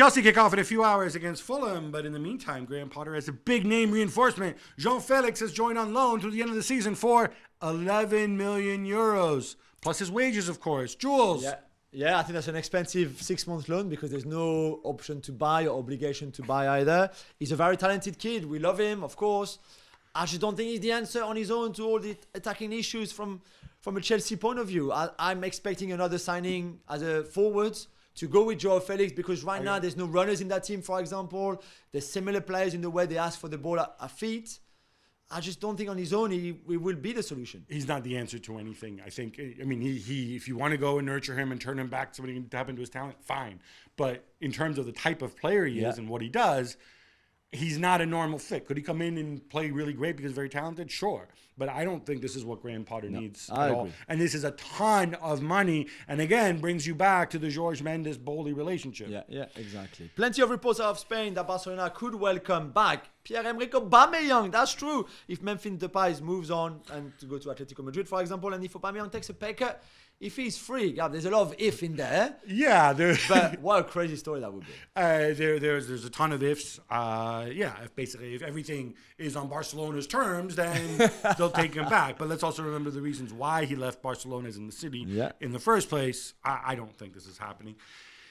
Chelsea kick off in a few hours against Fulham, but in the meantime, Graham Potter has a big name reinforcement. João Félix has joined on loan through the end of the season for 11 million euros, plus his wages, of course. Jules. Yeah, I think that's an expensive 6-month loan because there's no option to buy or obligation to buy either. He's a very talented kid. We love him, of course. I just don't think he's the answer on his own to all the attacking issues from a Chelsea point of view. I'm expecting another signing as a forward to go with João Félix because right now there's no runners in that team, for example. There's similar players in the way they ask for the ball at feet. I just don't think on his own he will be the solution. He's not the answer to anything. I think. I mean, he if you want to go and nurture him and turn him back, somebody can tap into his talent, fine. But in terms of the type of player he is and what he does, he's not a normal fit. Could he come in and play really great because he's very talented? Sure. But I don't think this is what Graham Potter needs at all. And this is a ton of money. And again, brings you back to the Jorge Mendes-Bowley relationship. Yeah, exactly. Plenty of reports out of Spain that Barcelona could welcome back Pierre-Emerick Aubameyang. That's true. If Memphis Depay moves on and to go to Atletico Madrid, for example, and if Aubameyang takes a pay cut, if he's free, Gab, there's a lot of if in there. Yeah. But what a crazy story that would be. There's a ton of ifs. If everything is on Barcelona's terms, then they'll take him back. But let's also remember the reasons why he left Barcelona in the city in the first place. I don't think this is happening.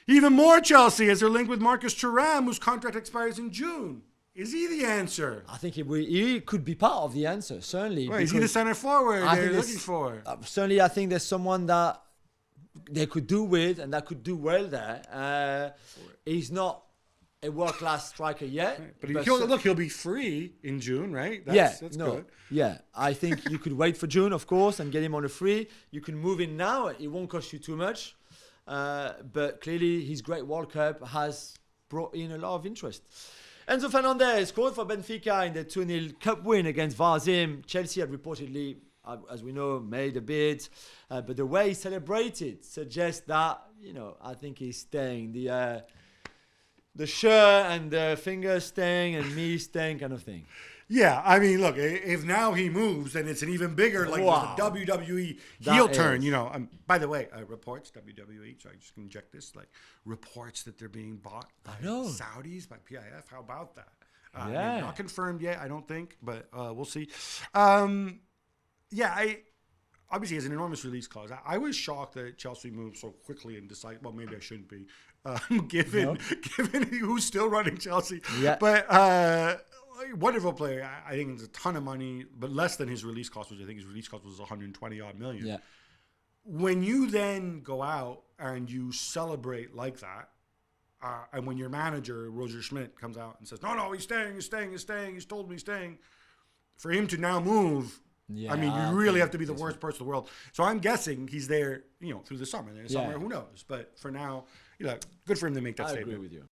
Even more Chelsea as they're linked with Marcus Thuram, whose contract expires in June. Is he the answer? I think he could be part of the answer, certainly. Well, is he the center forward they're looking for? Certainly, I think there's someone that they could do with and that could do well there. He's not a world-class striker yet. Right. But he'll be free in June, right? That's good. Yeah, I think you could wait for June, of course, and get him on a free. You can move in now. It won't cost you too much. But clearly, his great World Cup has brought in a lot of interest. Enzo Fernandez scored for Benfica in the 2-0 cup win against Varzim. Chelsea had reportedly, as we know, made a bid. But the way he celebrated suggests that, I think he's staying. The shirt and the fingers staying and me staying kind of thing. Yeah, I mean, look, if now he moves, then it's an even bigger, the WWE heel turn, by the way, reports, WWE, so I just inject this, reports that they're being bought by Saudis, by PIF. How about that? Not confirmed yet, I don't think, but we'll see. Obviously he has an enormous release clause. I was shocked that Chelsea moved so quickly and decided, well, maybe I shouldn't be, given who's still running Chelsea. Yeah. But, wonderful player. I think it's a ton of money, but less than his release cost, which I think his release cost was 120 odd million. Yeah. When you then go out and you celebrate like that, and when your manager, Roger Schmidt, comes out and says, no, he's staying, he's told me he's staying, for him to now move, you really have to be the worst person in the world. So I'm guessing he's there, through the summer. Who knows? But for now, good for him to make that statement. I agree with you.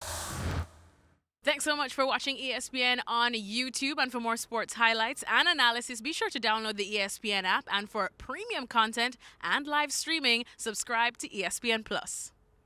Thanks so much for watching ESPN on YouTube. And for more sports highlights and analysis, be sure to download the ESPN app. And for premium content and live streaming, subscribe to ESPN Plus.